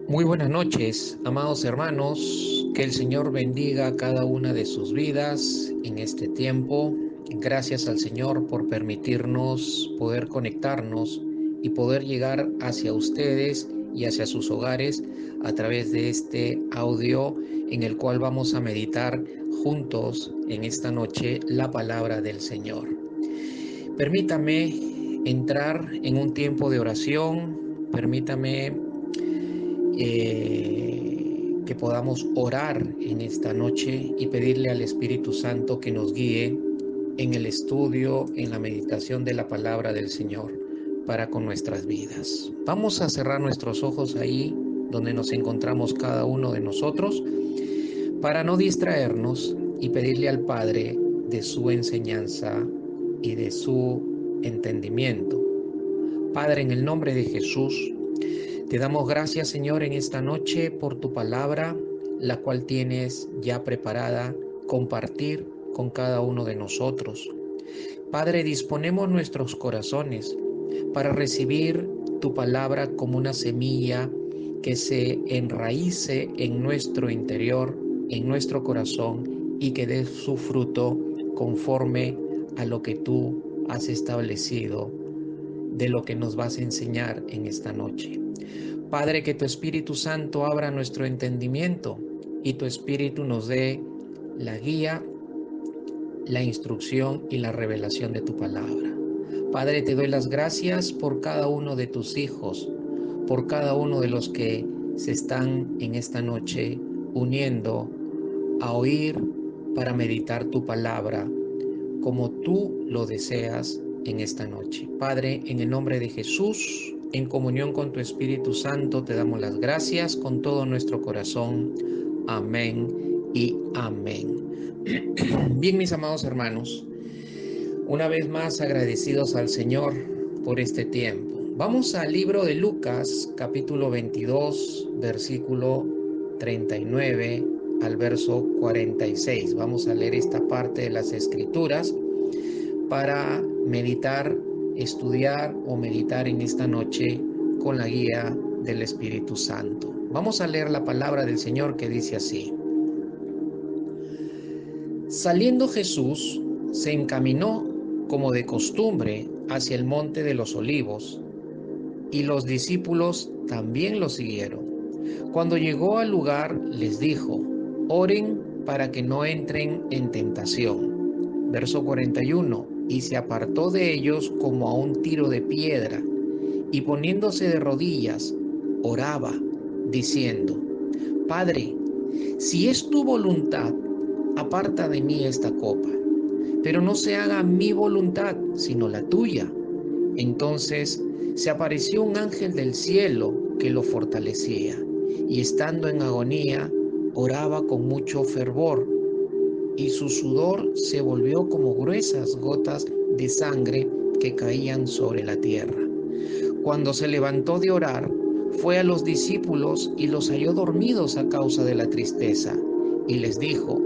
Muy buenas noches, amados hermanos. Que el Señor bendiga cada una de sus vidas en este tiempo. Gracias al Señor por permitirnos poder conectarnos y poder llegar hacia ustedes y hacia sus hogares a través de este audio en el cual vamos a meditar juntos en esta noche la palabra del Señor. Permítame entrar en un tiempo de oración. Permítame que podamos orar en esta noche y pedirle al Espíritu Santo que nos guíe en el estudio, en la meditación de la palabra del Señor para con nuestras vidas. Vamos a cerrar nuestros ojos ahí donde nos encontramos cada uno de nosotros para no distraernos y pedirle al Padre de su enseñanza y de su entendimiento. Padre, en el nombre de Jesús, te damos gracias, Señor, en esta noche por tu palabra, la cual tienes ya preparada compartir con cada uno de nosotros. Padre, disponemos nuestros corazones para recibir tu palabra como una semilla que se enraíce en nuestro interior, en nuestro corazón, y que dé su fruto conforme a lo que tú has establecido, de lo que nos vas a enseñar en esta noche. Padre, que tu Espíritu Santo abra nuestro entendimiento y tu Espíritu nos dé la guía, la instrucción y la revelación de tu palabra. Padre, te doy las gracias por cada uno de tus hijos, por cada uno de los que se están en esta noche uniendo a oír para meditar tu palabra como tú lo deseas en esta noche. Padre, en el nombre de Jesús, en comunión con tu Espíritu Santo, te damos las gracias con todo nuestro corazón. Amén y amén. Bien, mis amados hermanos, una vez más agradecidos al Señor por este tiempo. Vamos al libro de Lucas, capítulo 22, versículo 39 al verso 46. Vamos a leer esta parte de las Escrituras para meditar, estudiar o meditar en esta noche con la guía del Espíritu Santo. Vamos a leer la palabra del Señor que dice así: Saliendo Jesús, se encaminó como de costumbre hacia el monte de los Olivos, y los discípulos también lo siguieron. Cuando llegó al lugar, les dijo: oren para que no entren en tentación. Verso 41. Y se apartó de ellos como a un tiro de piedra, y poniéndose de rodillas, oraba, diciendo: Padre, si es tu voluntad, aparta de mí esta copa, pero no se haga mi voluntad, sino la tuya. Entonces se apareció un ángel del cielo que lo fortalecía, y estando en agonía, oraba con mucho fervor, y su sudor se volvió como gruesas gotas de sangre que caían sobre la tierra. Cuando se levantó de orar, fue a los discípulos y los halló dormidos a causa de la tristeza, y les dijo: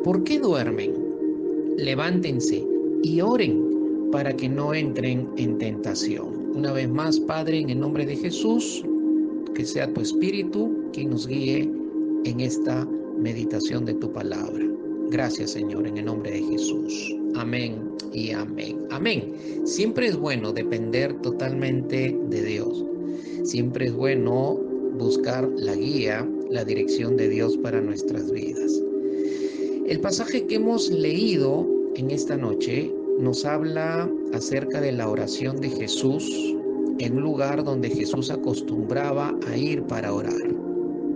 ¿por qué duermen? Levántense y oren para que no entren en tentación. Una vez más, Padre, en el nombre de Jesús, que sea tu Espíritu quien nos guíe en esta meditación de tu palabra. Gracias, Señor, en el nombre de Jesús. Amén y amén. Amén. Siempre es bueno depender totalmente de Dios. Siempre es bueno buscar la guía, la dirección de Dios para nuestras vidas. El pasaje que hemos leído en esta noche nos habla acerca de la oración de Jesús en un lugar donde Jesús acostumbraba a ir para orar.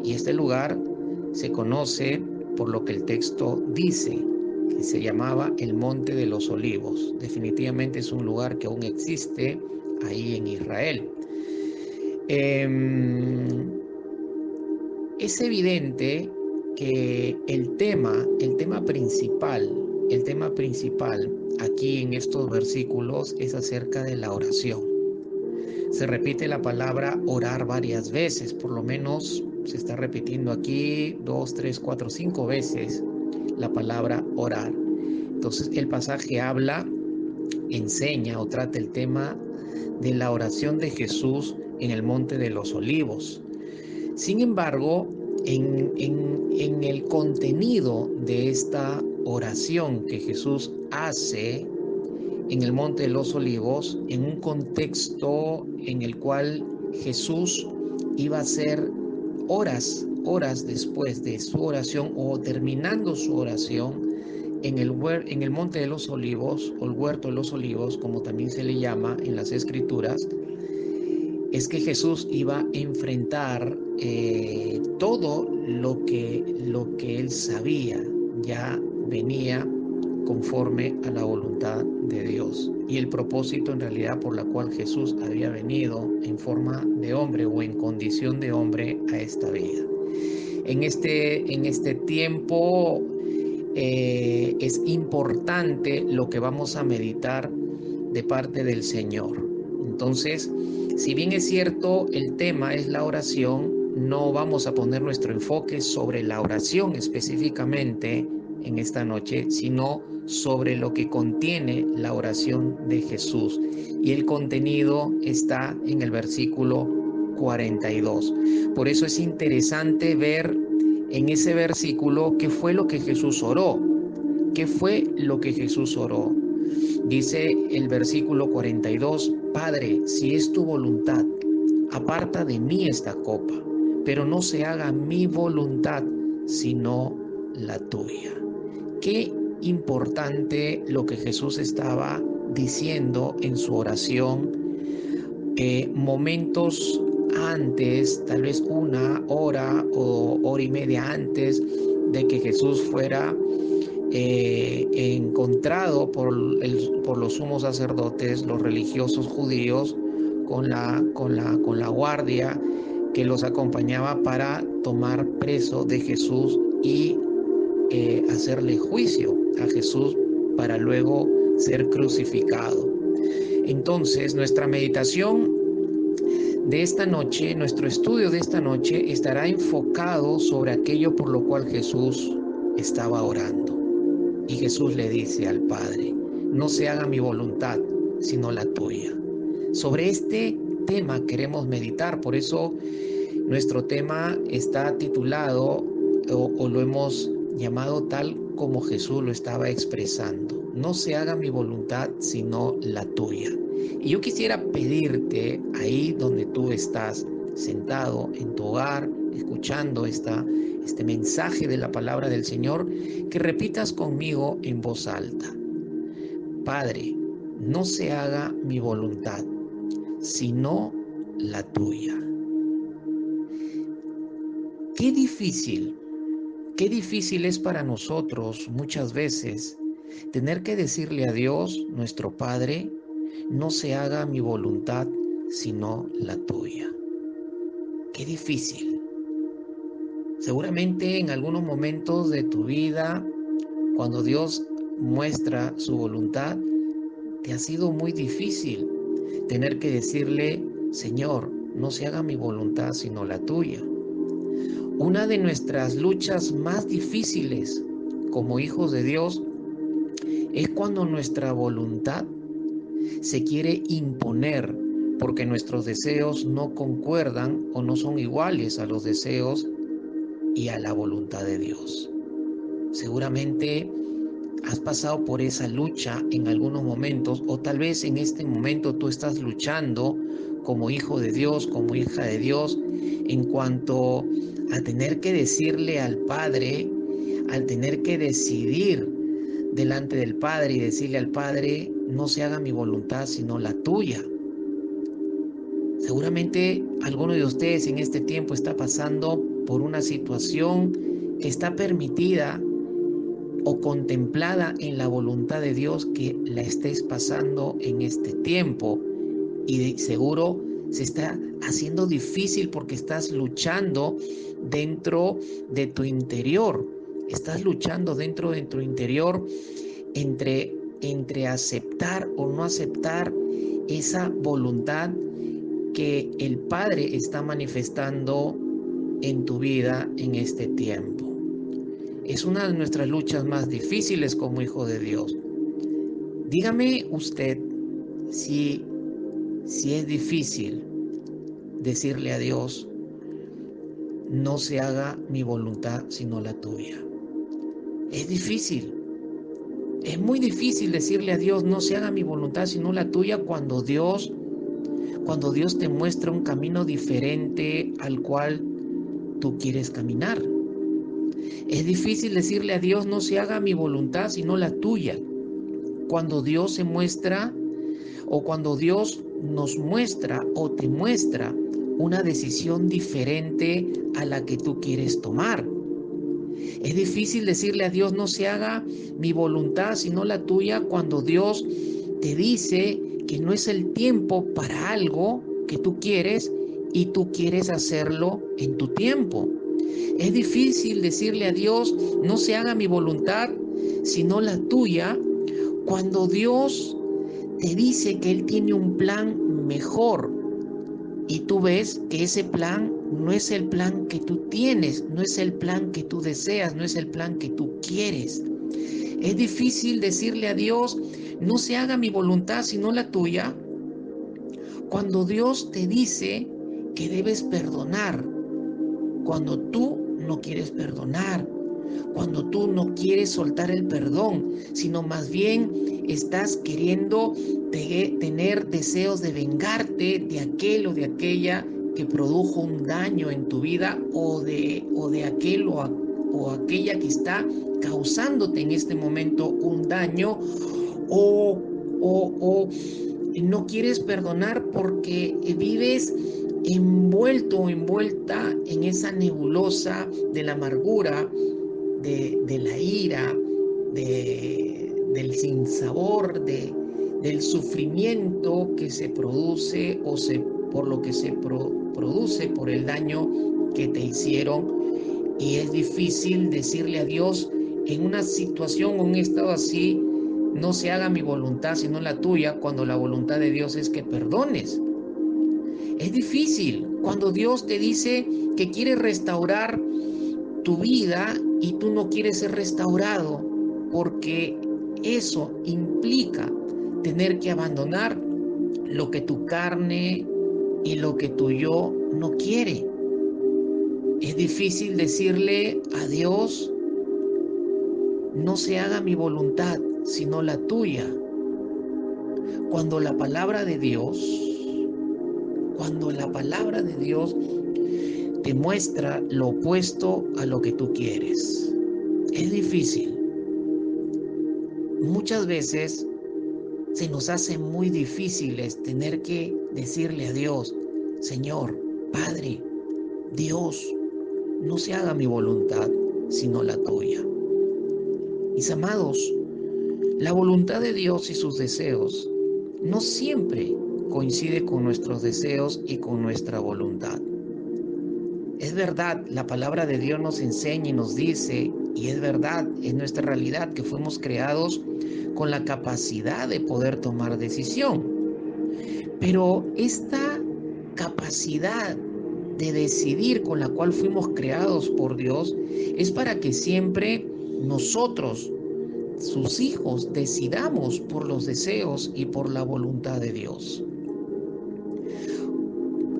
Y este lugar se conoce por lo que el texto dice, que se llamaba el Monte de los Olivos. Definitivamente es un lugar que aún existe ahí en Israel. Es evidente que el tema principal aquí en estos versículos es acerca de la oración. Se repite la palabra orar varias veces, por lo menos se está repitiendo aquí 2, 3, 4, 5 veces la palabra orar. Entonces el pasaje habla, enseña o trata el tema de la oración de Jesús en el Monte de los Olivos. Sin embargo, en el contenido de esta oración que Jesús hace en el Monte de los Olivos, en un contexto en el cual Jesús iba a ser horas después de su oración o terminando su oración en el Monte de los Olivos o el Huerto de los Olivos, como también se le llama en las Escrituras, es que Jesús iba a enfrentar todo lo que él sabía ya venía conforme a la voluntad de Dios y el propósito en realidad por la cual Jesús había venido en forma de hombre o en condición de hombre a esta vida. En este tiempo es importante lo que vamos a meditar de parte del Señor. Entonces, si bien es cierto, el tema es la oración, no vamos a poner nuestro enfoque sobre la oración específicamente en esta noche, sino sobre lo que contiene la oración de Jesús. Y el contenido está en el versículo 42. Por eso es interesante ver en ese versículo qué fue lo que Jesús oró. ¿Qué fue lo que Jesús oró? Dice el versículo 42, Padre, si es tu voluntad, aparta de mí esta copa, pero no se haga mi voluntad, sino la tuya. Qué importante lo que Jesús estaba diciendo en su oración, momentos antes, tal vez una hora o hora y media antes de que Jesús fuera encontrado por los sumos sacerdotes, los religiosos judíos, con la guardia que los acompañaba para tomar preso de Jesús y hacerle juicio a Jesús para luego ser crucificado. Entonces, nuestra meditación de esta noche, nuestro estudio de esta noche estará enfocado sobre aquello por lo cual Jesús estaba orando. Y Jesús le dice al Padre, no se haga mi voluntad, sino la tuya. Sobre este tema queremos meditar, por eso nuestro tema está titulado o lo hemos llamado tal como Jesús lo estaba expresando. No se haga mi voluntad, sino la tuya. Y yo quisiera pedirte ahí donde tú estás sentado en tu hogar, escuchando este mensaje de la palabra del Señor, que repitas conmigo en voz alta. Padre, no se haga mi voluntad, sino la tuya. Qué difícil es para nosotros muchas veces tener que decirle a Dios, nuestro Padre, no se haga mi voluntad, sino la tuya. Qué difícil. Seguramente en algunos momentos de tu vida, cuando Dios muestra su voluntad, te ha sido muy difícil tener que decirle, Señor, no se haga mi voluntad, sino la tuya. Una de nuestras luchas más difíciles como hijos de Dios es cuando nuestra voluntad se quiere imponer porque nuestros deseos no concuerdan o no son iguales a los deseos y a la voluntad de Dios. Seguramente has pasado por esa lucha en algunos momentos, o tal vez en este momento tú estás luchando como hijo de Dios, como hija de Dios, en cuanto a tener que decirle al Padre, al tener que decidir delante del Padre y decirle al Padre, no se haga mi voluntad sino la tuya. Seguramente alguno de ustedes en este tiempo está pasando por una situación que está permitida o contemplada en la voluntad de Dios, que la estés pasando en este tiempo, y seguro se está haciendo difícil porque estás luchando dentro de tu interior. Estás luchando dentro de tu interior entre aceptar o no aceptar esa voluntad que el Padre está manifestando en tu vida en este tiempo. Es una de nuestras luchas más difíciles como hijo de Dios. Dígame usted si es difícil decirle a Dios, no se haga mi voluntad sino la tuya. Es difícil, es muy difícil decirle a Dios, no se haga mi voluntad sino la tuya, cuando Dios te muestra un camino diferente al cual tú quieres caminar. Es difícil decirle a Dios, no se haga mi voluntad sino la tuya, cuando Dios se muestra, o cuando Dios nos muestra o te muestra una decisión diferente a la que tú quieres tomar. Es difícil decirle a Dios, no se haga mi voluntad sino la tuya, cuando Dios te dice que no es el tiempo para algo que tú quieres y tú quieres hacerlo en tu tiempo. Es difícil decirle a Dios, no se haga mi voluntad sino la tuya, cuando Dios te dice que Él tiene un plan mejor y tú ves que ese plan no es el plan que tú tienes, no es el plan que tú deseas, no es el plan que tú quieres. Es difícil decirle a Dios, no se haga mi voluntad sino la tuya, cuando Dios te dice que debes perdonar, cuando tú no quieres perdonar, cuando tú no quieres soltar el perdón, sino más bien estás queriendo tener deseos de vengarte de aquel o de aquella que produjo un daño en tu vida, o de aquel o aquella que está causándote en este momento un daño, o no quieres perdonar porque vives envuelto o envuelta en esa nebulosa de la amargura, de la ira, del sinsabor, del sufrimiento que se produce por lo que se produce por el daño que te hicieron. Y es difícil decirle a Dios en una situación o un estado así, no se haga mi voluntad sino la tuya, cuando la voluntad de Dios es que perdones. Es difícil cuando Dios te dice que quiere restaurar tu vida y tú no quieres ser restaurado, porque eso implica tener que abandonar lo que tu carne y lo que tu yo no quiere. Es difícil decirle a Dios, no se haga mi voluntad sino la tuya, cuando la palabra de Dios te muestra lo opuesto a lo que tú quieres. Es difícil. Muchas veces se nos hace muy difíciles tener que decirle a Dios, Señor, Padre, Dios, no se haga mi voluntad sino la tuya. Mis amados, la voluntad de Dios y sus deseos no siempre coincide con nuestros deseos y con nuestra voluntad. Es verdad, la palabra de Dios nos enseña y nos dice, y es verdad, es nuestra realidad, que fuimos creados con la capacidad de poder tomar decisión. Pero esta capacidad de decidir con la cual fuimos creados por Dios es para que siempre nosotros, sus hijos, decidamos por los deseos y por la voluntad de Dios.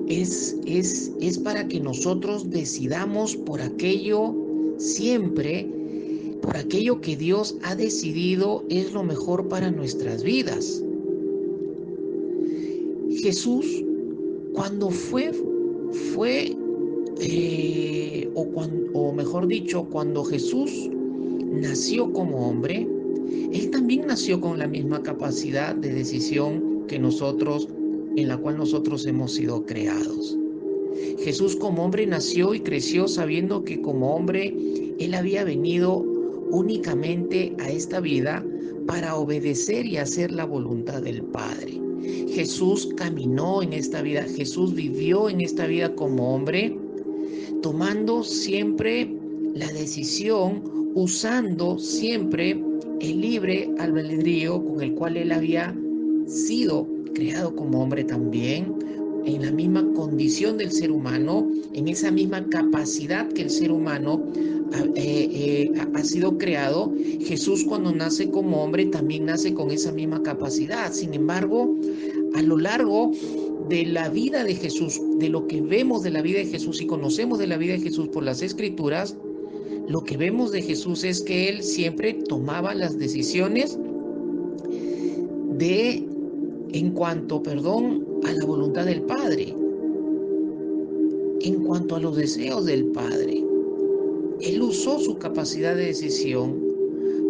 Es para que nosotros decidamos por aquello siempre, por aquello que Dios ha decidido es lo mejor para nuestras vidas. Jesús, cuando cuando Jesús nació como hombre, Él también nació con la misma capacidad de decisión en la cual nosotros hemos sido creados. Jesús como hombre nació y creció sabiendo que como hombre Él había venido únicamente a esta vida para obedecer y hacer la voluntad del Padre. Jesús caminó en esta vida, Jesús vivió en esta vida como hombre, tomando siempre la decisión, usando siempre el libre albedrío con el cual Él había sido creado como hombre también, en la misma condición del ser humano, en esa misma capacidad que el ser humano ha sido creado. Jesús, cuando nace como hombre, también nace con esa misma capacidad. Sin embargo, a lo largo de la vida de Jesús, de lo que vemos de la vida de Jesús y conocemos de la vida de Jesús por las Escrituras, lo que vemos de Jesús es que Él siempre tomaba las decisiones en cuanto, a la voluntad del Padre, en cuanto a los deseos del Padre. Él usó su capacidad de decisión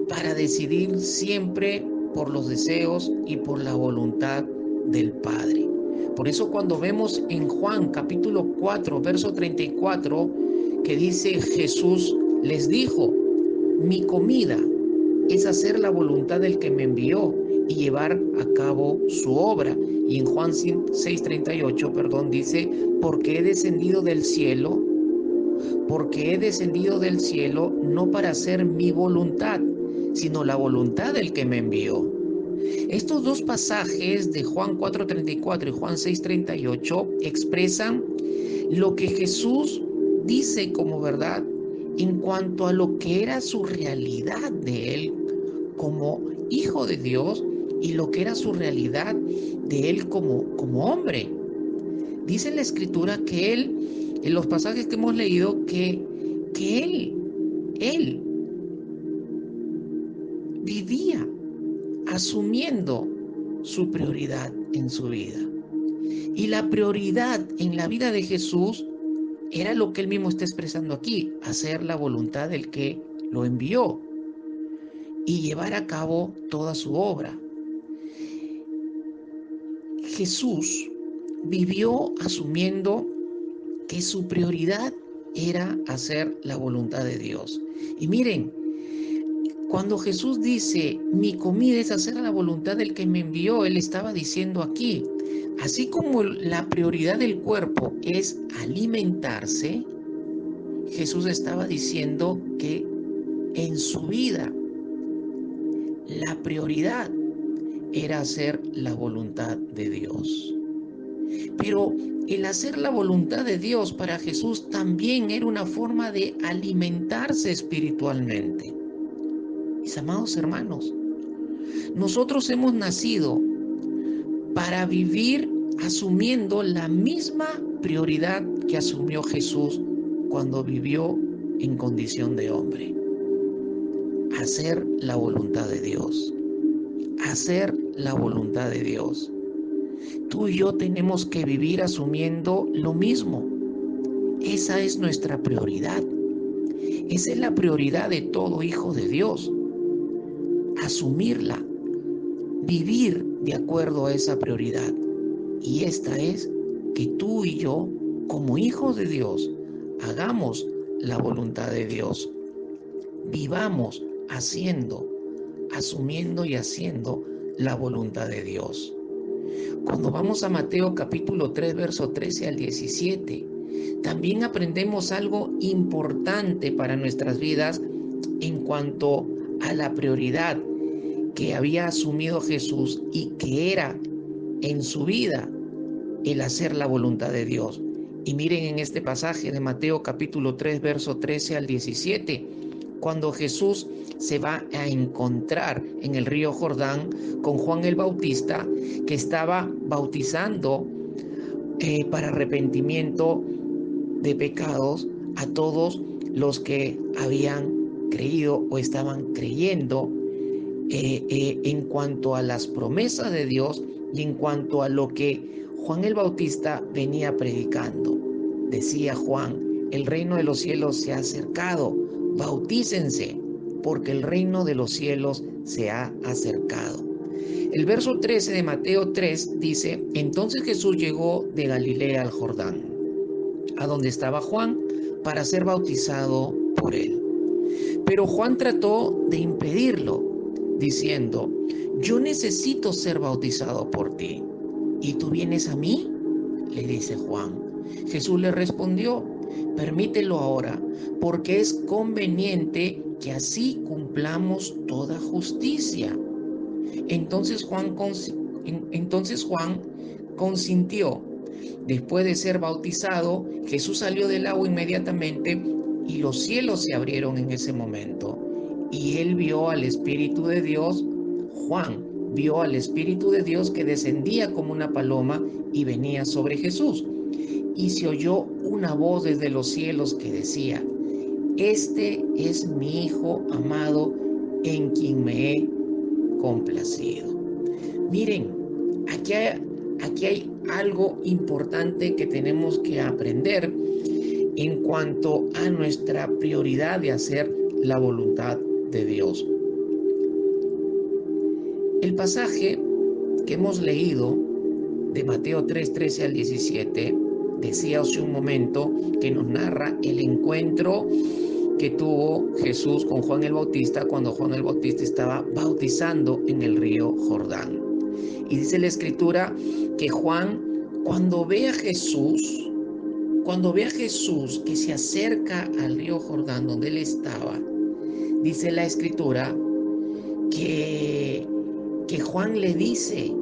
para decidir siempre por los deseos y por la voluntad del Padre. Por eso cuando vemos en Juan capítulo 4, verso 34, que dice: Jesús les dijo, mi comida es hacer la voluntad del que me envió y llevar a cabo su obra. Y en Juan 6:38, dice: porque he descendido del cielo no para hacer mi voluntad, sino la voluntad del que me envió. Estos dos pasajes de Juan 4:34 y Juan 6:38 expresan lo que Jesús dice como verdad en cuanto a lo que era su realidad de Él como Hijo de Dios y lo que era su realidad de Él como hombre. Dice la Escritura que Él, en los pasajes que hemos leído, que Él vivía asumiendo su prioridad en su vida. Y la prioridad en la vida de Jesús era lo que Él mismo está expresando aquí: hacer la voluntad del que lo envió y llevar a cabo toda su obra. Jesús vivió asumiendo que su prioridad era hacer la voluntad de Dios. Y miren, cuando Jesús dice, mi comida es hacer la voluntad del que me envió, Él estaba diciendo aquí, así como la prioridad del cuerpo es alimentarse, Jesús estaba diciendo que en su vida la prioridad era hacer la voluntad de Dios. Pero el hacer la voluntad de Dios para Jesús también era una forma de alimentarse espiritualmente. Mis amados hermanos, nosotros hemos nacido para vivir asumiendo la misma prioridad que asumió Jesús cuando vivió en condición de hombre: hacer la voluntad de Dios. Hacer la voluntad de Dios. Tú y yo tenemos que vivir asumiendo lo mismo. Esa es nuestra prioridad. Esa es la prioridad de todo hijo de Dios. Asumirla, vivir de acuerdo a esa prioridad. Y esta es que tú y yo, como hijos de Dios, hagamos la voluntad de Dios. Vivamos asumiendo y haciendo la voluntad de Dios. Cuando vamos a Mateo capítulo 3, verso 13 al 17, también aprendemos algo importante para nuestras vidas en cuanto a la prioridad que había asumido Jesús y que era en su vida el hacer la voluntad de Dios. Y miren en este pasaje de Mateo capítulo 3, verso 13 al 17, cuando Jesús se va a encontrar en el río Jordán con Juan el Bautista, que estaba bautizando para arrepentimiento de pecados a todos los que habían creído o estaban creyendo en cuanto a las promesas de Dios y en cuanto a lo que Juan el Bautista venía predicando. Decía Juan: el reino de los cielos se ha acercado, bautícense, porque el reino de los cielos se ha acercado. El verso 13 de Mateo 3 dice: entonces Jesús llegó de Galilea al Jordán, a donde estaba Juan, para ser bautizado por él. Pero Juan trató de impedirlo, diciendo: yo necesito ser bautizado por ti, ¿y tú vienes a mí?, le dice Juan. Jesús le respondió: permítelo ahora, porque es conveniente que así cumplamos toda justicia. Entonces Juan consintió. Después de ser bautizado, Jesús salió del agua inmediatamente y los cielos se abrieron en ese momento. Y él vio al Espíritu de Dios, Juan, vio al Espíritu de Dios que descendía como una paloma y venía sobre Jesús. Y se oyó una voz desde los cielos que decía: Este es mi Hijo amado, en quien me he complacido. Miren, aquí hay algo importante que tenemos que aprender en cuanto a nuestra prioridad de hacer la voluntad de Dios. El pasaje que hemos leído de Mateo 3, 13 al 17, decía hace un momento que nos narra el encuentro que tuvo Jesús con Juan el Bautista cuando Juan el Bautista estaba bautizando en el río Jordán. Y dice la Escritura que Juan, cuando ve a Jesús que se acerca al río Jordán donde él estaba, dice la Escritura que Juan le dice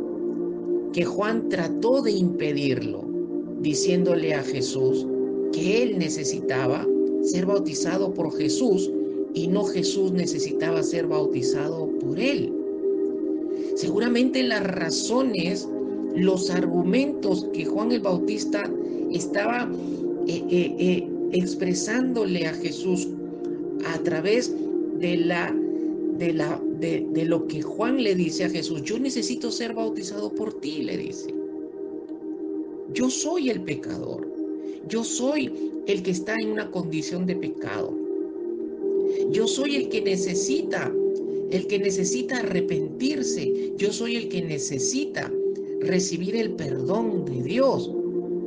que Juan trató de impedirlo, diciéndole a Jesús que él necesitaba ser bautizado por Jesús y no Jesús necesitaba ser bautizado por él. Seguramente las razones, los argumentos que Juan el Bautista estaba expresándole a Jesús a través de lo que Juan le dice a Jesús: yo necesito ser bautizado por ti, le dice. Yo soy el pecador. Yo soy el que está en una condición de pecado. Yo soy el que necesita arrepentirse. Yo soy el que necesita recibir el perdón de Dios.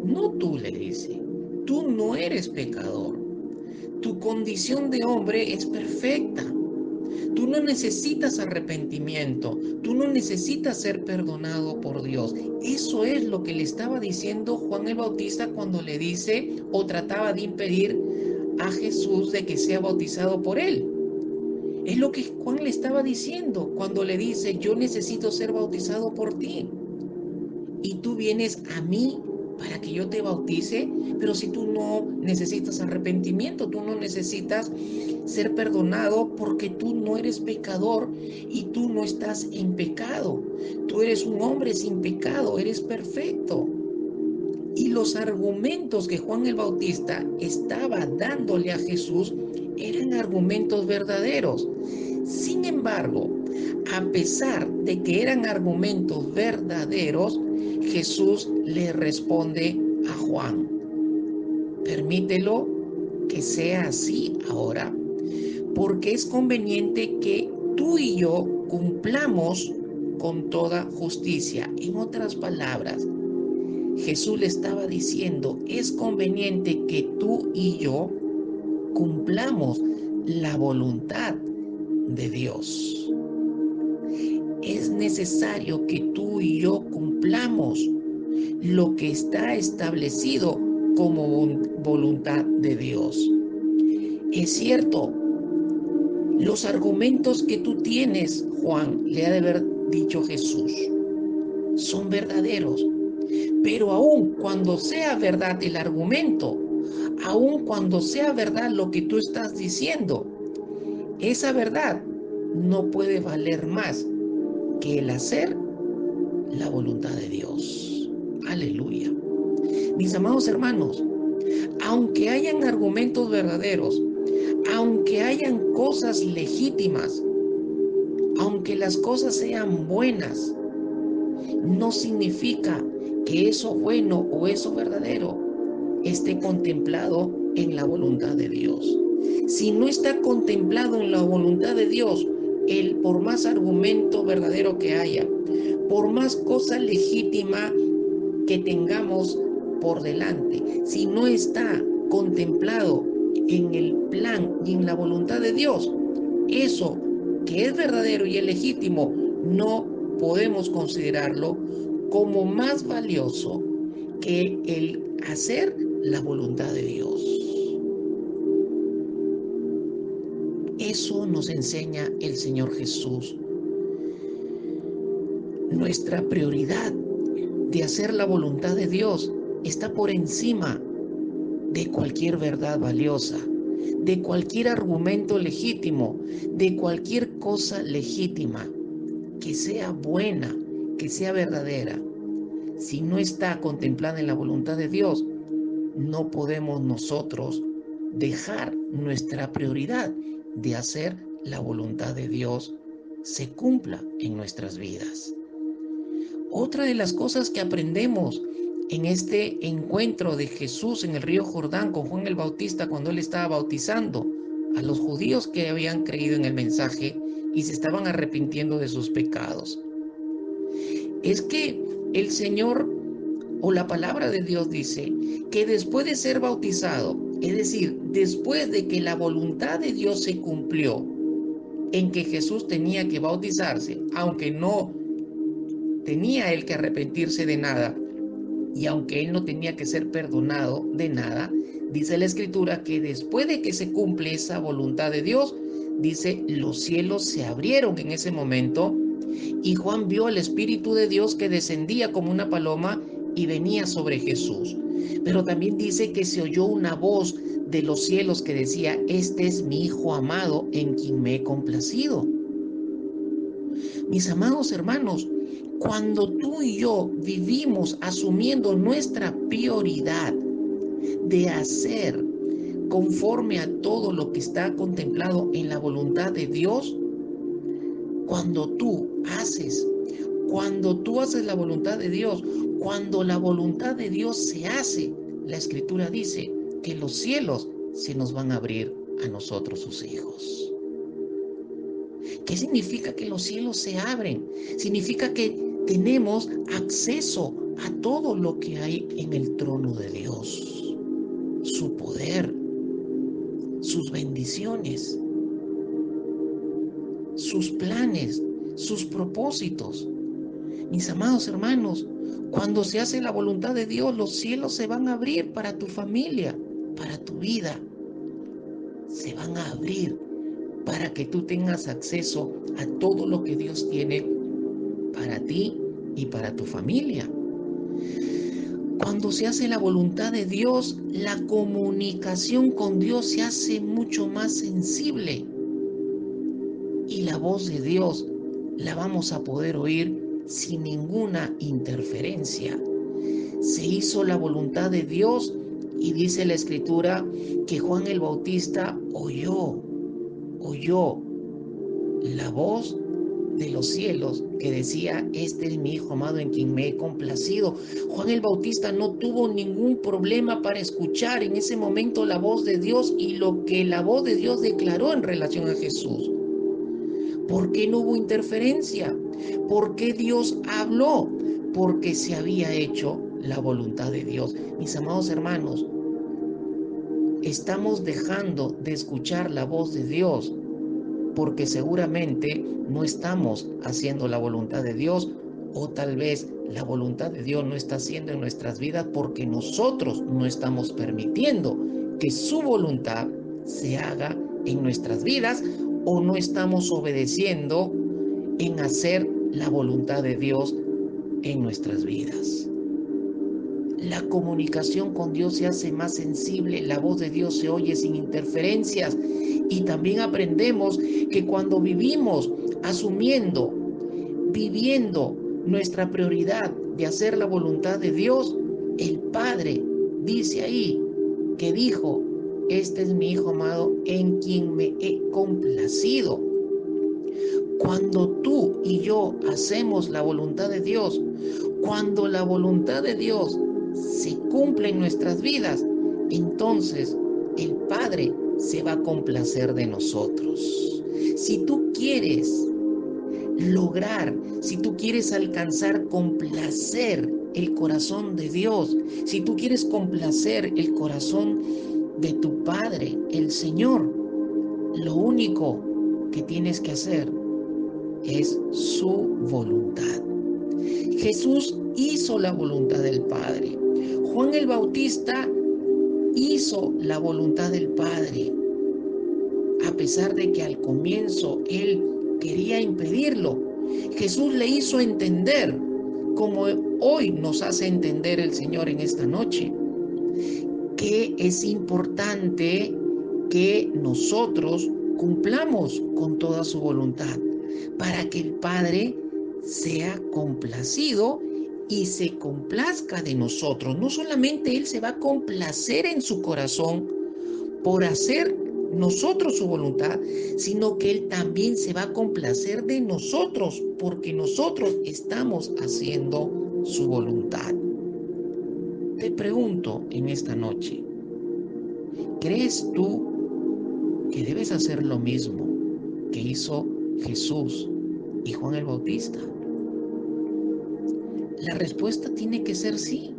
No tú, le dice. Tú no eres pecador. Tu condición de hombre es perfecta. Tú no necesitas arrepentimiento. Tú no necesitas ser perdonado por Dios. Eso es lo que le estaba diciendo Juan el Bautista cuando le dice o trataba de impedir a Jesús de que sea bautizado por él. Es lo que Juan le estaba diciendo cuando le dice: yo necesito ser bautizado por ti. Y tú vienes a mí para que yo te bautice, pero si tú no necesitas arrepentimiento, tú no necesitas ser perdonado porque tú no eres pecador y tú no estás en pecado. Tú eres un hombre sin pecado, eres perfecto. Y los argumentos que Juan el Bautista estaba dándole a Jesús eran argumentos verdaderos. Sin embargo, a pesar de que eran argumentos verdaderos, Jesús le responde a Juan: permítelo que sea así ahora, porque es conveniente que tú y yo cumplamos con toda justicia. En otras palabras, Jesús le estaba diciendo: es conveniente que tú y yo cumplamos la voluntad de Dios. Es necesario que tú y yo cumplamos lo que está establecido como voluntad de Dios. Es cierto, los argumentos que tú tienes, Juan, le ha de haber dicho Jesús, son verdaderos. Pero aun cuando sea verdad el argumento, aun cuando sea verdad lo que tú estás diciendo, esa verdad no puede valer más que el hacer la voluntad de Dios. Aleluya. Mis amados hermanos, aunque hayan argumentos verdaderos, aunque hayan cosas legítimas, aunque las cosas sean buenas, no significa que eso bueno o eso verdadero esté contemplado en la voluntad de Dios. Si no está contemplado en la voluntad de Dios, por más argumento verdadero que haya, por más cosa legítima que tengamos por delante, si no está contemplado en el plan y en la voluntad de Dios, eso que es verdadero y es legítimo, no podemos considerarlo como más valioso que el hacer la voluntad de Dios. Eso nos enseña el Señor Jesús. Nuestra prioridad de hacer la voluntad de Dios está por encima de cualquier verdad valiosa, de cualquier argumento legítimo, de cualquier cosa legítima. que sea buena, que sea verdadera, si no está contemplada en la voluntad de Dios, no podemos nosotros dejar nuestra prioridad de hacer la voluntad de Dios se cumpla en nuestras vidas. Otra de las cosas que aprendemos en este encuentro de Jesús en el río Jordán con Juan el Bautista cuando él estaba bautizando a los judíos que habían creído en el mensaje y se estaban arrepintiendo de sus pecados, es que el Señor o la palabra de Dios dice que después de ser bautizado, es decir, después de que la voluntad de Dios se cumplió en que Jesús tenía que bautizarse, aunque no tenía él que arrepentirse de nada y aunque él no tenía que ser perdonado de nada, dice la Escritura que después de que se cumple esa voluntad de Dios, dice, los cielos se abrieron en ese momento y Juan vio al Espíritu de Dios que descendía como una paloma y venía sobre Jesús. Pero también dice que se oyó una voz de los cielos que decía, este es mi Hijo amado en quien me he complacido. Mis amados hermanos, cuando tú y yo vivimos asumiendo nuestra prioridad de hacer conforme a todo lo que está contemplado en la voluntad de Dios, cuando tú haces la voluntad de Dios, cuando la voluntad de Dios se hace, la Escritura dice que los cielos se nos van a abrir a nosotros, sus hijos. ¿Qué significa que los cielos se abren? Significa que tenemos acceso a todo lo que hay en el trono de Dios, su poder, sus bendiciones, sus planes, sus propósitos. Mis amados hermanos, cuando se hace la voluntad de Dios, los cielos se van a abrir para tu familia, para tu vida. Se van a abrir para que tú tengas acceso a todo lo que Dios tiene para ti y para tu familia. Cuando se hace la voluntad de Dios, la comunicación con Dios se hace mucho más sensible y la voz de Dios la vamos a poder oír sin ninguna interferencia. Se hizo la voluntad de Dios y dice la Escritura que Juan el Bautista oyó la voz de los cielos que decía, este es mi Hijo amado en quien me he complacido. Juan el Bautista no tuvo ningún problema para escuchar en ese momento la voz de Dios y lo que la voz de Dios declaró en relación a Jesús. ¿Por qué no hubo interferencia? ¿Por qué Dios habló? Porque se había hecho la voluntad de Dios. Mis amados hermanos, estamos dejando de escuchar la voz de Dios porque seguramente no estamos haciendo la voluntad de Dios o tal vez la voluntad de Dios no está haciendo en nuestras vidas porque nosotros no estamos permitiendo que su voluntad se haga en nuestras vidas o no estamos obedeciendo en hacer la voluntad de Dios en nuestras vidas. La comunicación con Dios se hace más sensible, la voz de Dios se oye sin interferencias y también aprendemos que cuando vivimos viviendo nuestra prioridad de hacer la voluntad de Dios, el Padre dice ahí que dijo, este es mi Hijo amado en quien me he complacido. Cuando tú y yo hacemos la voluntad de Dios, cuando la voluntad de Dios se cumple en nuestras vidas, entonces el Padre se va a complacer de nosotros. Si tú quieres lograr, si tú quieres alcanzar, complacer el corazón de Dios, si tú quieres complacer el corazón de tu Padre, el Señor, lo único que tienes que hacer es su voluntad. Jesús hizo la voluntad del Padre. Juan el Bautista hizo la voluntad del Padre, a pesar de que al comienzo él quería impedirlo. Jesús le hizo entender, como hoy nos hace entender el Señor en esta noche, que es importante que nosotros cumplamos con toda su voluntad para que el Padre sea complacido y se complazca de nosotros. No solamente Él se va a complacer en su corazón por hacer nosotros su voluntad, sino que Él también se va a complacer de nosotros porque nosotros estamos haciendo su voluntad. Te pregunto en esta noche, ¿crees tú que debes hacer lo mismo que hizo Jesús y Juan el Bautista? La respuesta tiene que ser sí.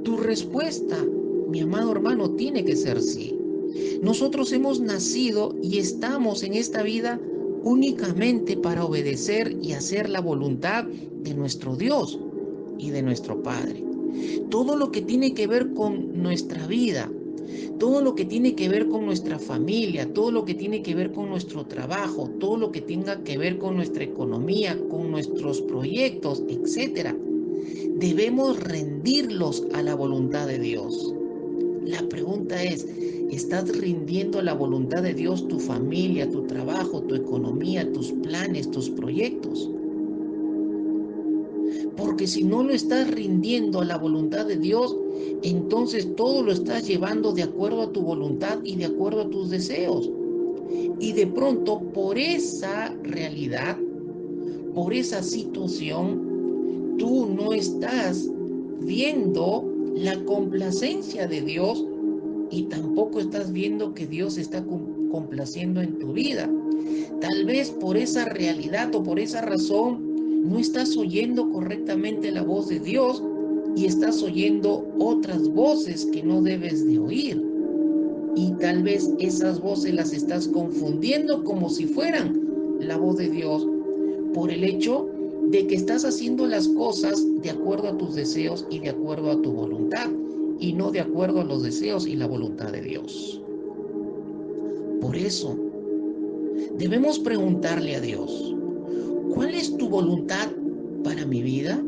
Tu respuesta, mi amado hermano, tiene que ser sí. Nosotros hemos nacido y estamos en esta vida únicamente para obedecer y hacer la voluntad de nuestro Dios y de nuestro Padre. Todo lo que tiene que ver con nuestra vida, todo lo que tiene que ver con nuestra familia, todo lo que tiene que ver con nuestro trabajo, todo lo que tenga que ver con nuestra economía, con nuestros proyectos, etcétera, debemos rendirlos a la voluntad de Dios. La pregunta es, ¿estás rindiendo a la voluntad de Dios tu familia, tu trabajo, tu economía, tus planes, tus proyectos? Porque si no lo estás rindiendo a la voluntad de Dios, entonces todo lo estás llevando de acuerdo a tu voluntad y de acuerdo a tus deseos. Y de pronto, por esa realidad, por esa situación, tú no estás viendo la complacencia de Dios y tampoco estás viendo que Dios está complaciendo en tu vida. Tal vez por esa realidad o por esa razón no estás oyendo correctamente la voz de Dios y estás oyendo otras voces que no debes de oír. Y tal vez esas voces las estás confundiendo como si fueran la voz de Dios por el hecho de que estás haciendo las cosas de acuerdo a tus deseos y de acuerdo a tu voluntad y no de acuerdo a los deseos y la voluntad de Dios. Por eso debemos preguntarle a Dios, ¿cuál es tu voluntad para mi vida?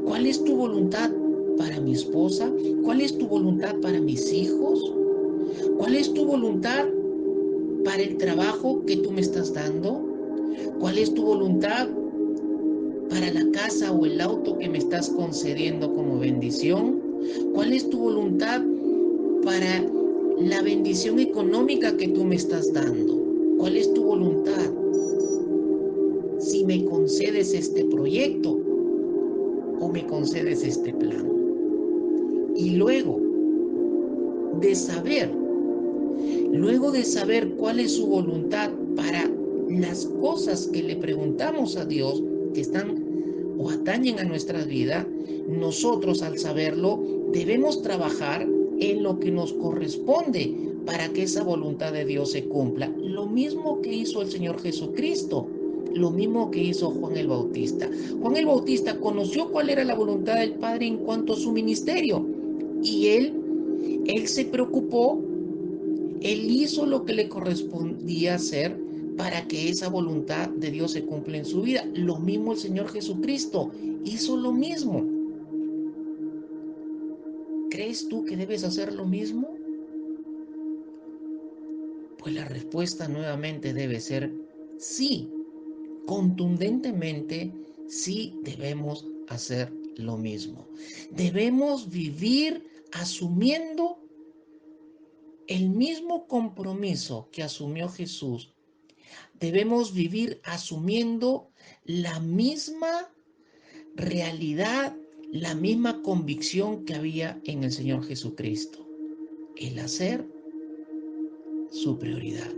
¿Cuál es tu voluntad para mi esposa? ¿Cuál es tu voluntad para mis hijos? ¿Cuál es tu voluntad para el trabajo que tú me estás dando? ¿Cuál es tu voluntad para la casa o el auto que me estás concediendo como bendición? ¿Cuál es tu voluntad para la bendición económica que tú me estás dando? ¿Cuál es tu voluntad si me concedes este proyecto o me concedes este plan? Y de saber, luego de saber cuál es su voluntad para las cosas que le preguntamos a Dios, que están o atañen a nuestra vida, nosotros al saberlo debemos trabajar en lo que nos corresponde para que esa voluntad de Dios se cumpla. Lo mismo que hizo el Señor Jesucristo, lo mismo que hizo Juan el Bautista. Juan el Bautista conoció cuál era la voluntad del Padre en cuanto a su ministerio y él se preocupó, él hizo lo que le correspondía hacer para que esa voluntad de Dios se cumpla en su vida. Lo mismo el Señor Jesucristo hizo lo mismo. ¿Crees tú que debes hacer lo mismo? Pues la respuesta nuevamente debe ser sí. Contundentemente, sí debemos hacer lo mismo. Debemos vivir asumiendo el mismo compromiso que asumió Jesús. Debemos vivir asumiendo la misma realidad, la misma convicción que había en el Señor Jesucristo. El hacer su prioridad.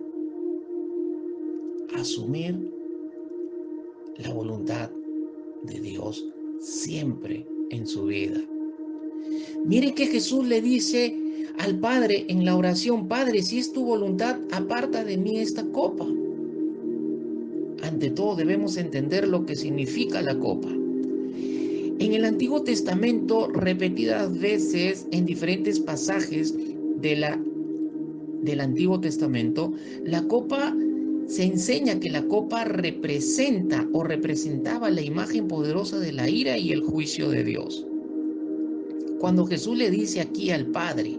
Asumir la voluntad de Dios siempre en su vida. Miren que Jesús le dice al Padre en la oración: Padre, si es tu voluntad, aparta de mí esta copa. Ante todo debemos entender lo que significa la copa. En el Antiguo Testamento, repetidas veces en diferentes pasajes del Antiguo Testamento, la copa se enseña que la copa representa o representaba la imagen poderosa de la ira y el juicio de Dios. Cuando Jesús le dice aquí al Padre: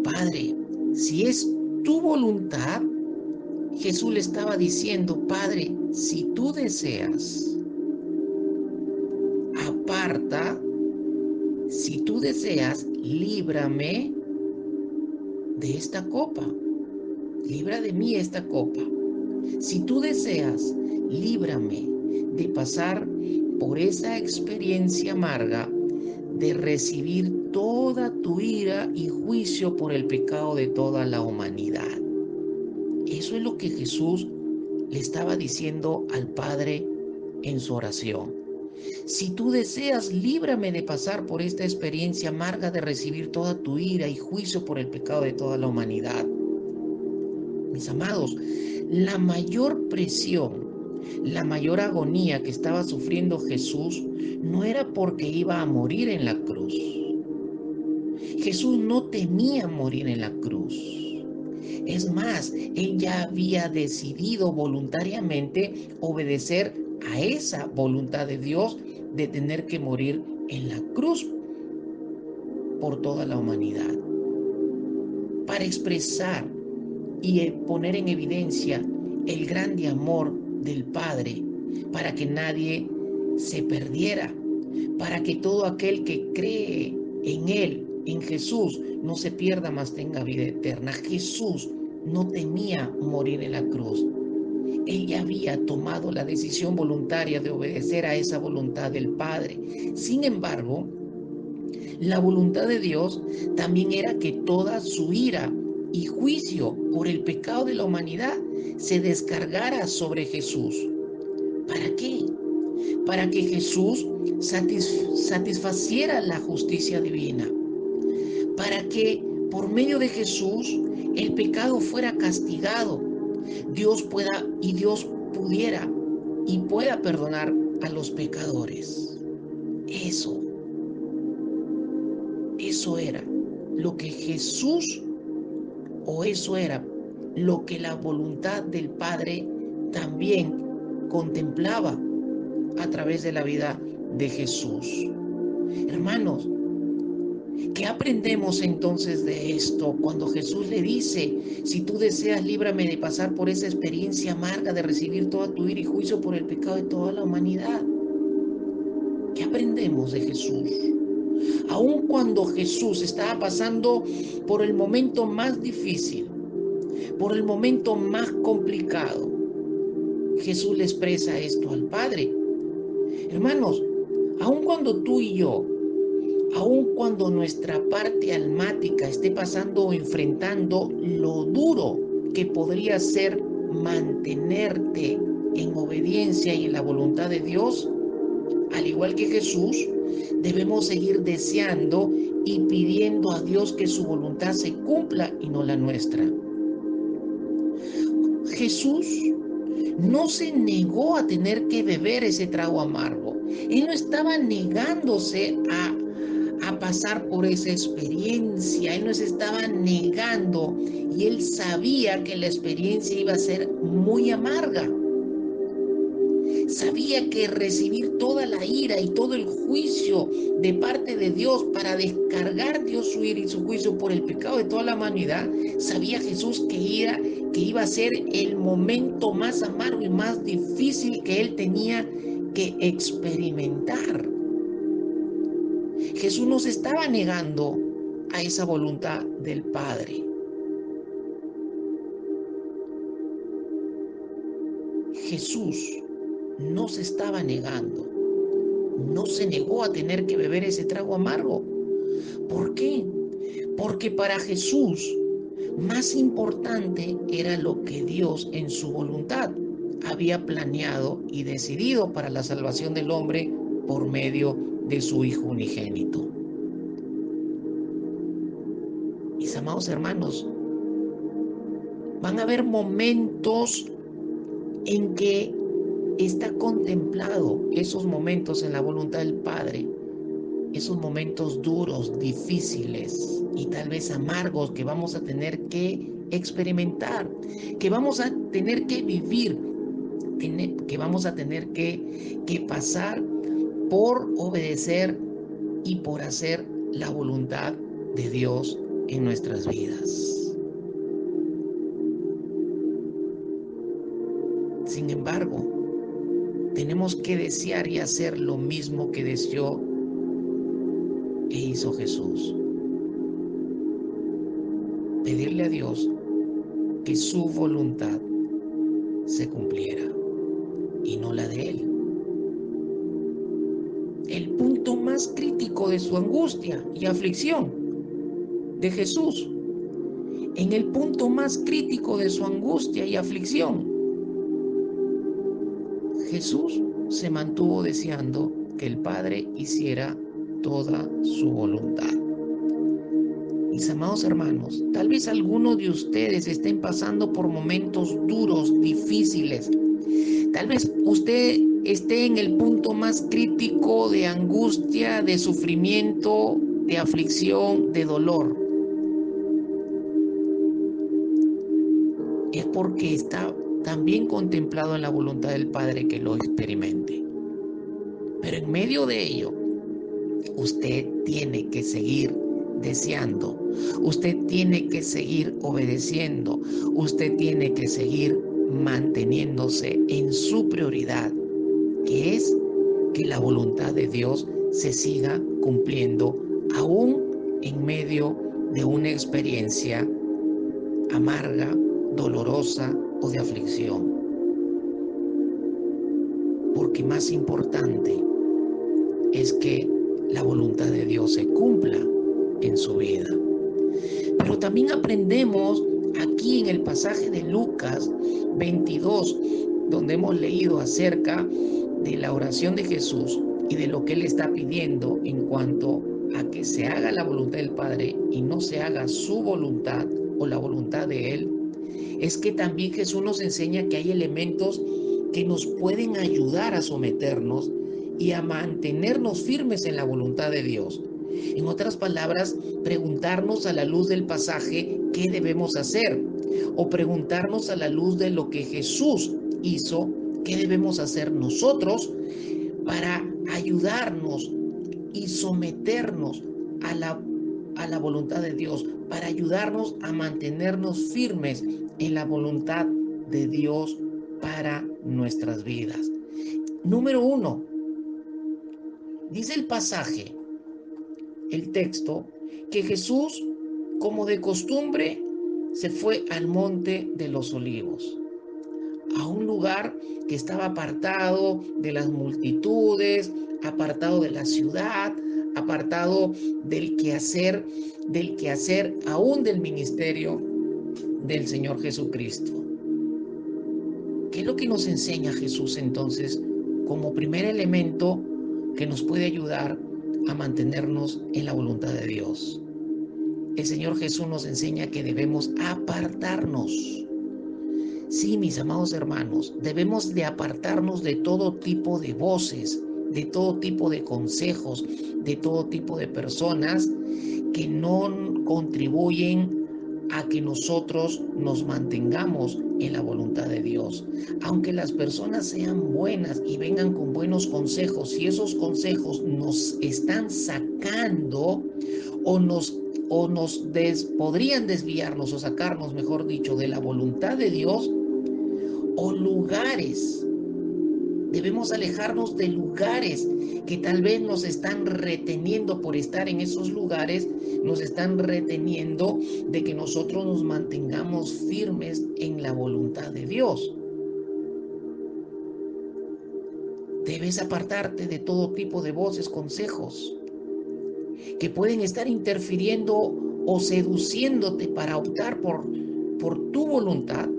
Padre, si es tu voluntad, Jesús le estaba diciendo: Padre, si tú deseas, aparta, si tú deseas, líbrame de esta copa. Libra de mí esta copa. Si tú deseas, líbrame de pasar por esa experiencia amarga de recibir toda tu ira y juicio por el pecado de toda la humanidad. Eso es lo que Jesús le estaba diciendo al Padre en su oración. Si tú deseas, líbrame de pasar por esta experiencia amarga de recibir toda tu ira y juicio por el pecado de toda la humanidad. Mis amados, la mayor presión, la mayor agonía que estaba sufriendo Jesús no era porque iba a morir en la cruz. Jesús no temía morir en la cruz. Es más, él ya había decidido voluntariamente obedecer a esa voluntad de Dios de tener que morir en la cruz por toda la humanidad, para expresar y poner en evidencia el grande amor del Padre, para que nadie se perdiera, para que todo aquel que cree en Él, en Jesús, no se pierda, mas tenga vida eterna. Jesús no temía morir en la cruz. Él ya había tomado la decisión voluntaria de obedecer a esa voluntad del Padre. Sin embargo, la voluntad de Dios también era que toda su ira y juicio por el pecado de la humanidad se descargara sobre Jesús. ¿Para qué? Para que Jesús satisfaciera la justicia divina. Para que por medio de Jesús el pecado fuera castigado. Dios pudiera y pueda perdonar a los pecadores. Eso era lo que Jesús, o eso era lo que la voluntad del Padre también contemplaba a través de la vida de Jesús. Hermanos, ¿qué aprendemos entonces de esto cuando Jesús le dice: si tú deseas, líbrame de pasar por esa experiencia amarga de recibir toda tu ira y juicio por el pecado de toda la humanidad? ¿Qué aprendemos de Jesús? Aun cuando Jesús estaba pasando por el momento más difícil, por el momento más complicado, Jesús le expresa esto al Padre. Hermanos, aun cuando tú y yo, aun cuando nuestra parte almática esté pasando o enfrentando lo duro que podría ser mantenerte en obediencia y en la voluntad de Dios, al igual que Jesús, debemos seguir deseando y pidiendo a Dios que su voluntad se cumpla y no la nuestra. Jesús no se negó a tener que beber ese trago amargo. Él no estaba negándose a pasar por esa experiencia. Él no se estaba negando, y él sabía que la experiencia iba a ser muy amarga. Sabía que recibir toda la ira y todo el juicio de parte de Dios, para descargar Dios su ira y su juicio por el pecado de toda la humanidad, sabía Jesús que iba a ser el momento más amargo y más difícil que él tenía que experimentar. Jesús no se estaba negando a esa voluntad del Padre. Jesús no se estaba negando, no se negó a tener que beber ese trago amargo. ¿Por qué? Porque para Jesús más importante era lo que Dios en su voluntad había planeado y decidido para la salvación del hombre por medio de su Hijo unigénito. Mis amados hermanos, van a haber momentos en que está contemplado esos momentos en la voluntad del Padre, esos momentos duros, difíciles y tal vez amargos que vamos a tener que experimentar, que vamos a tener que vivir, que vamos a tener que pasar por obedecer y por hacer la voluntad de Dios en nuestras vidas. Sin embargo, tenemos que desear y hacer lo mismo que deseó e hizo Jesús. Pedirle a Dios que su voluntad se cumpliera y no la de Él. El punto más crítico de su angustia y aflicción de Jesús, en el punto más crítico de su angustia y aflicción, Jesús se mantuvo deseando que el Padre hiciera toda su voluntad. Mis amados hermanos, tal vez algunos de ustedes estén pasando por momentos duros, difíciles. Tal vez usted esté en el punto más crítico de angustia, de sufrimiento, de aflicción, de dolor. Es porque está también contemplado en la voluntad del Padre que lo experimente. Pero en medio de ello, usted tiene que seguir deseando, usted tiene que seguir obedeciendo, usted tiene que seguir manteniéndose en su prioridad, que es que la voluntad de Dios se siga cumpliendo aún en medio de una experiencia amarga, dolorosa o de aflicción. Porque más importante es que la voluntad de Dios se cumpla en su vida. Pero también aprendemos aquí en el pasaje de Lucas 22, donde hemos leído acerca de la oración de Jesús y de lo que Él está pidiendo en cuanto a que se haga la voluntad del Padre y no se haga su voluntad o la voluntad de Él, es que también Jesús nos enseña que hay elementos que nos pueden ayudar a someternos y a mantenernos firmes en la voluntad de Dios. En otras palabras, preguntarnos a la luz del pasaje qué debemos hacer, o preguntarnos a la luz de lo que Jesús hizo, qué debemos hacer nosotros para ayudarnos y someternos a la voluntad de Dios, para ayudarnos a mantenernos firmes en la voluntad de Dios para nuestras vidas. Número 1, dice el pasaje, el texto, que Jesús, como de costumbre, se fue al monte de los olivos, a un lugar que estaba apartado de las multitudes, apartado de la ciudad, apartado del quehacer aún del ministerio del Señor Jesucristo. ¿Qué es lo que nos enseña Jesús entonces como primer elemento que nos puede ayudar a mantenernos en la voluntad de Dios? El Señor Jesús nos enseña que debemos apartarnos. Sí, mis amados hermanos, debemos de apartarnos de todo tipo de voces, de todo tipo de consejos, de todo tipo de personas que no contribuyen a que nosotros nos mantengamos en la voluntad de Dios. Aunque las personas sean buenas y vengan con buenos consejos, si esos consejos nos están sacando o podrían desviarnos o sacarnos, mejor dicho, de la voluntad de Dios, o lugares. Debemos alejarnos de lugares que tal vez nos están reteniendo por estar en esos lugares, nos están reteniendo de que nosotros nos mantengamos firmes en la voluntad de Dios. Debes apartarte de todo tipo de voces, consejos que pueden estar interfiriendo o seduciéndote para optar por tu voluntad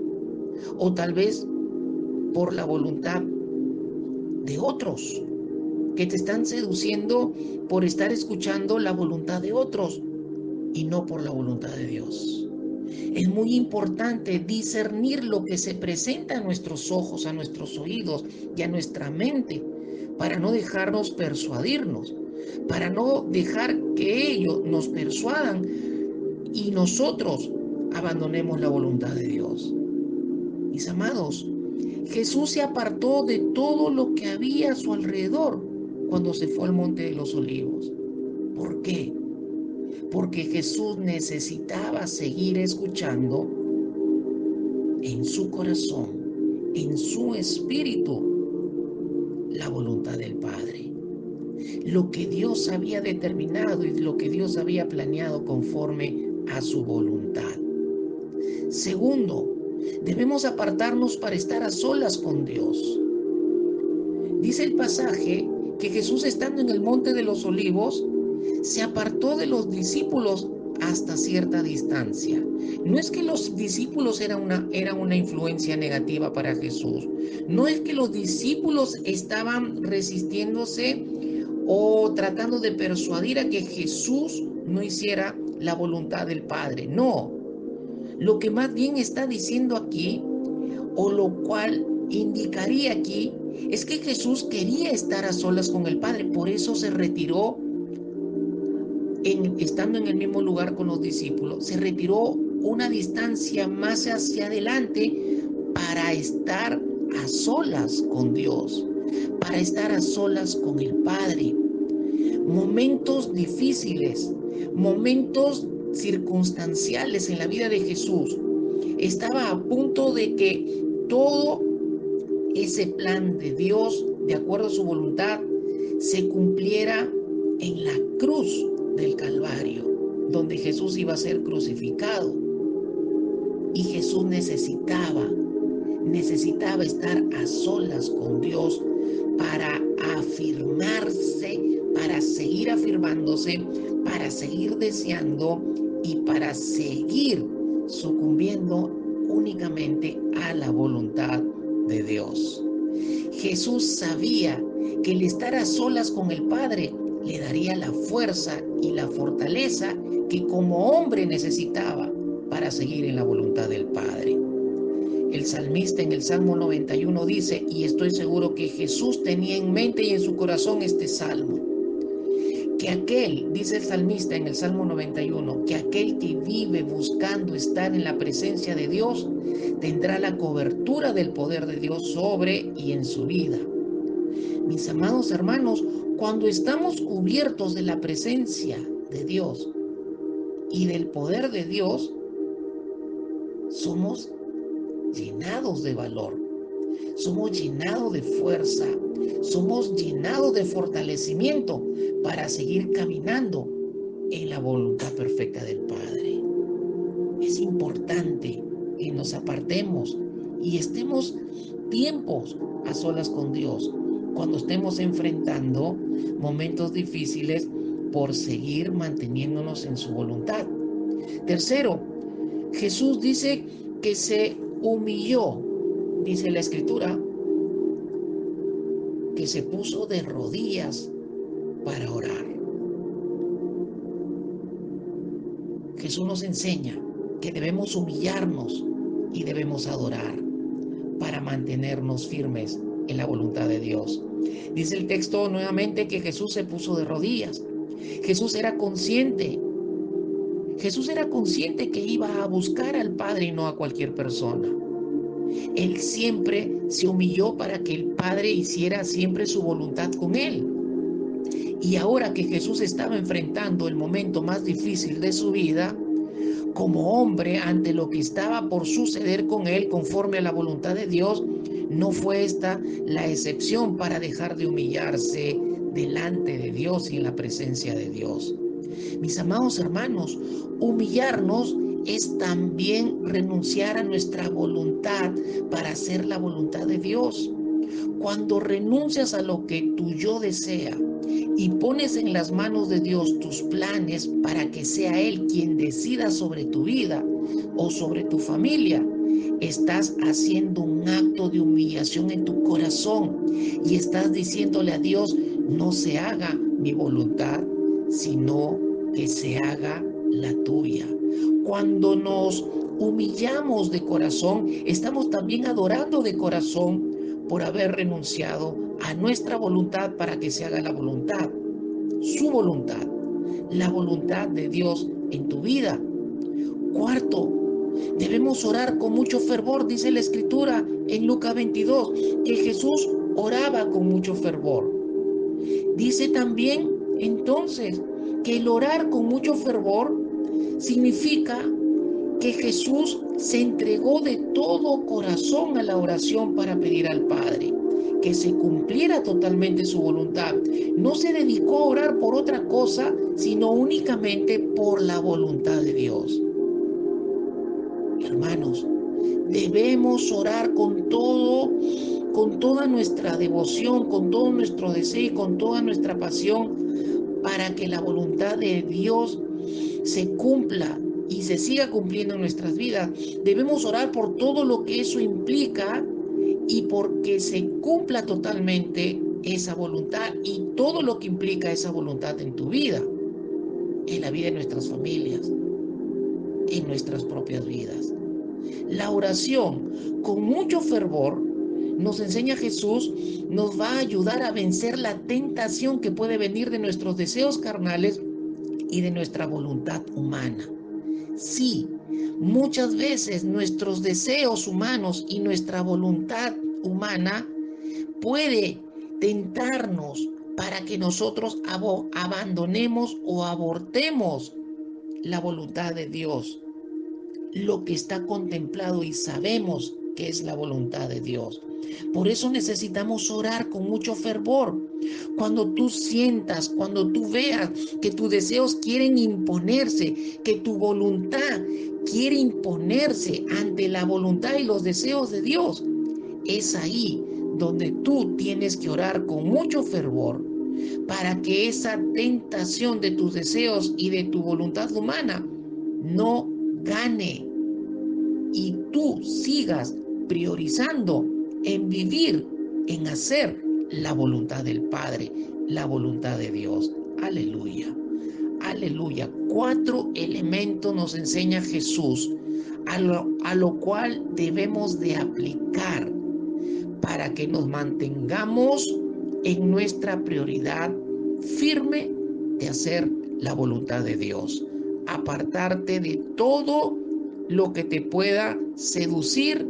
o tal vez por la voluntad de otros que te están seduciendo por estar escuchando la voluntad de otros y no por la voluntad de Dios. Es muy importante discernir lo que se presenta a nuestros ojos, a nuestros oídos y a nuestra mente para no dejarnos persuadirnos, para no dejar que ellos nos persuadan y nosotros abandonemos la voluntad de Dios. Mis amados, Jesús se apartó de todo lo que había a su alrededor cuando se fue al monte de los olivos. ¿Por qué? Porque Jesús necesitaba seguir escuchando en su corazón en su espíritu la voluntad del Padre, lo que Dios había determinado y lo que Dios había planeado conforme a su voluntad. Segundo, debemos apartarnos para estar a solas con Dios. Dice el pasaje que Jesús, estando en el monte de los olivos, se apartó de los discípulos hasta cierta distancia. No es que los discípulos eran una influencia negativa para Jesús. No es que los discípulos estaban resistiéndose o tratando de persuadir a que Jesús no hiciera la voluntad del Padre. No. Lo que más bien está diciendo aquí, o lo cual indicaría aquí, es que Jesús quería estar a solas con el Padre. Por eso se retiró, estando en el mismo lugar con los discípulos, se retiró una distancia más hacia adelante para estar a solas con Dios, para estar a solas con el Padre. Momentos difíciles, momentos circunstanciales en la vida de Jesús. Estaba a punto de que todo ese plan de Dios, de acuerdo a su voluntad, se cumpliera en la cruz del Calvario, donde Jesús iba a ser crucificado. Y Jesús necesitaba estar a solas con Dios para afirmarse, para seguir afirmándose, para seguir deseando y para seguir sucumbiendo únicamente a la voluntad de Dios. Jesús sabía que el estar a solas con el Padre le daría la fuerza y la fortaleza que como hombre necesitaba para seguir en la voluntad del Padre. El salmista en el Salmo 91 dice, y estoy seguro que Jesús tenía en mente y en su corazón este salmo, que aquel, dice el salmista en el Salmo 91, que aquel que vive buscando estar en la presencia de Dios, tendrá la cobertura del poder de Dios sobre y en su vida. Mis amados hermanos, cuando estamos cubiertos de la presencia de Dios y del poder de Dios, somos llenados de valor, somos llenados de fuerza, somos llenados de fortalecimiento para seguir caminando en la voluntad perfecta del Padre. Es importante que nos apartemos y estemos tiempos a solas con Dios cuando estemos enfrentando momentos difíciles por seguir manteniéndonos en su voluntad. Tercero, Jesús dice que se humilló, dice la Escritura, que se puso de rodillas para orar. Jesús nos enseña que debemos humillarnos y debemos adorar para mantenernos firmes en la voluntad de Dios. Dice el texto nuevamente que Jesús se puso de rodillas. Jesús era consciente que iba a buscar al Padre y no a cualquier persona. Él siempre se humilló para que el Padre hiciera siempre su voluntad con él. Y ahora que Jesús estaba enfrentando el momento más difícil de su vida, como hombre, ante lo que estaba por suceder con él conforme a la voluntad de Dios, no fue esta la excepción para dejar de humillarse delante de Dios y en la presencia de Dios. Mis amados hermanos, humillarnos es también renunciar a nuestra voluntad para hacer la voluntad de Dios. Cuando renuncias a lo que tu yo desea y pones en las manos de Dios tus planes para que sea Él quien decida sobre tu vida o sobre tu familia, estás haciendo un acto de humillación en tu corazón y estás diciéndole a Dios, no se haga mi voluntad, sino que se haga la tuya. Cuando nos humillamos de corazón, estamos también adorando de corazón por haber renunciado a nuestra voluntad para que se haga la voluntad, su voluntad, la voluntad de Dios en tu vida. Cuarto, debemos orar con mucho fervor, dice la Escritura en Lucas 22, que Jesús oraba con mucho fervor. Dice también entonces que el orar con mucho fervor significa que Jesús se entregó de todo corazón a la oración para pedir al Padre que se cumpliera totalmente su voluntad. No se dedicó a orar por otra cosa, sino únicamente por la voluntad de Dios. Hermanos, debemos orar con toda nuestra devoción, con todo nuestro deseo y con toda nuestra pasión para que la voluntad de Dios se cumpla y se siga cumpliendo en nuestras vidas. Debemos orar por todo lo que eso implica y porque se cumpla totalmente esa voluntad y todo lo que implica esa voluntad en tu vida, en la vida de nuestras familias, en nuestras propias vidas. La oración con mucho fervor, nos enseña Jesús, nos va a ayudar a vencer la tentación que puede venir de nuestros deseos carnales y de nuestra voluntad humana. Sí, muchas veces nuestros deseos humanos y nuestra voluntad humana puede tentarnos para que nosotros abandonemos o abortemos la voluntad de Dios, lo que está contemplado y sabemos que es la voluntad de Dios. Por eso necesitamos orar con mucho fervor. Cuando tú sientas, cuando tú veas que tus deseos quieren imponerse, que tu voluntad quiere imponerse ante la voluntad y los deseos de Dios, es ahí donde tú tienes que orar con mucho fervor para que esa tentación de tus deseos y de tu voluntad humana no gane y tú sigas priorizando en vivir, en hacer la voluntad del Padre, la voluntad de Dios. Aleluya, aleluya. 4 elementos nos enseña Jesús a lo cual debemos de aplicar para que nos mantengamos en nuestra prioridad firme de hacer la voluntad de Dios. Apartarte de todo lo que te pueda seducir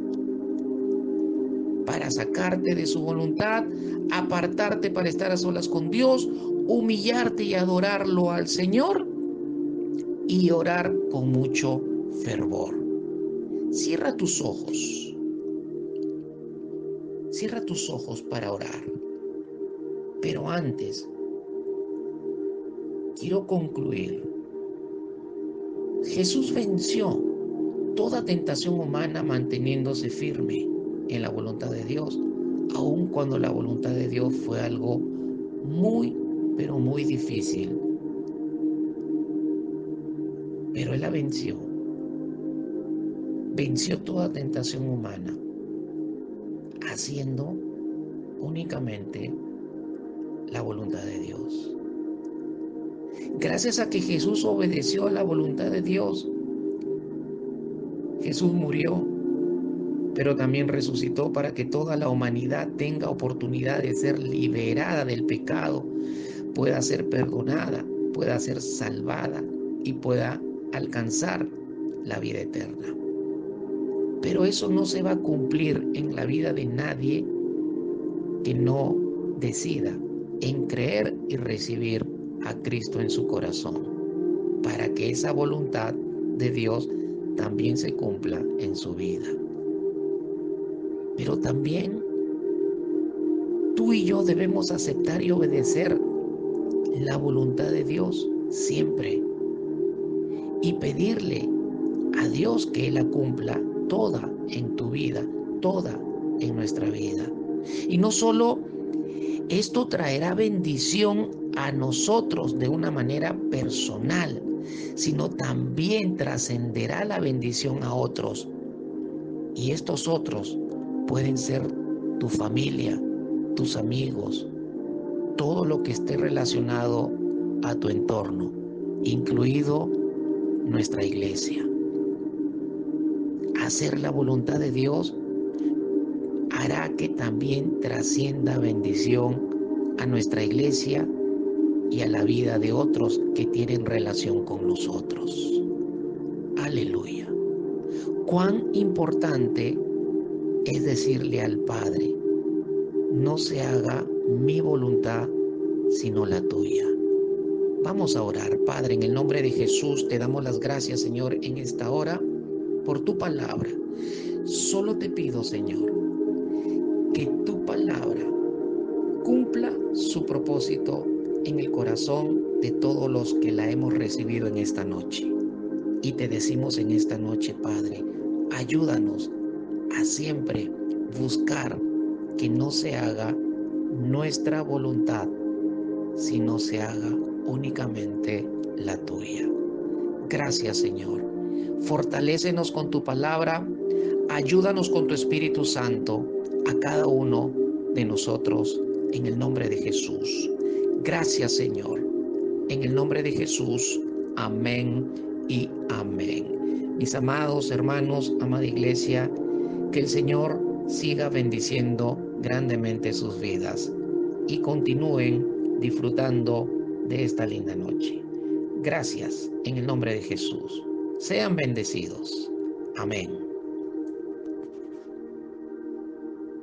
para sacarte de su voluntad, apartarte para estar a solas con Dios, humillarte y adorarlo al Señor y orar con mucho fervor. Cierra tus ojos. Cierra tus ojos para orar. Pero antes, quiero concluir. Jesús venció toda tentación humana manteniéndose firme en la voluntad de Dios, aun cuando la voluntad de Dios fue algo muy, pero muy difícil. Pero Él la venció. Venció toda tentación humana, haciendo únicamente la voluntad de Dios. Gracias a que Jesús obedeció a la voluntad de Dios, Jesús murió, pero también resucitó para que toda la humanidad tenga oportunidad de ser liberada del pecado, pueda ser perdonada, pueda ser salvada y pueda alcanzar la vida eterna. Pero eso no se va a cumplir en la vida de nadie que no decida en creer y recibir a Cristo en su corazón, para que esa voluntad de Dios también se cumpla en su vida. Pero también tú y yo debemos aceptar y obedecer la voluntad de Dios siempre y pedirle a Dios que Él la cumpla toda en tu vida, toda en nuestra vida. Y no solo esto traerá bendición a nosotros de una manera personal, sino también trascenderá la bendición a otros. Y estos otros pueden ser tu familia, tus amigos, todo lo que esté relacionado a tu entorno, incluido nuestra iglesia. Hacer la voluntad de Dios hará que también trascienda bendición a nuestra iglesia y a la vida de otros que tienen relación con nosotros. Aleluya. Cuán importante es decirle al Padre: no se haga mi voluntad, sino la tuya. Vamos a orar. Padre, en el nombre de Jesús te damos las gracias, Señor, en esta hora. por tu palabra. Solo te pido, Señor, que tu palabra cumpla su propósito en el corazón de todos los que la hemos recibido en esta noche. Y te decimos en esta noche, Padre, ayúdanos a siempre buscar que no se haga nuestra voluntad, sino se haga únicamente la tuya. Gracias, Señor. Fortalécenos con tu palabra, ayúdanos con tu Espíritu Santo a cada uno de nosotros en el nombre de Jesús. Gracias, Señor. En el nombre de Jesús. Amén y amén. Mis amados hermanos, amada iglesia, que el Señor siga bendiciendo grandemente sus vidas y continúen disfrutando de esta linda noche. Gracias en el nombre de Jesús. Sean bendecidos. Amén.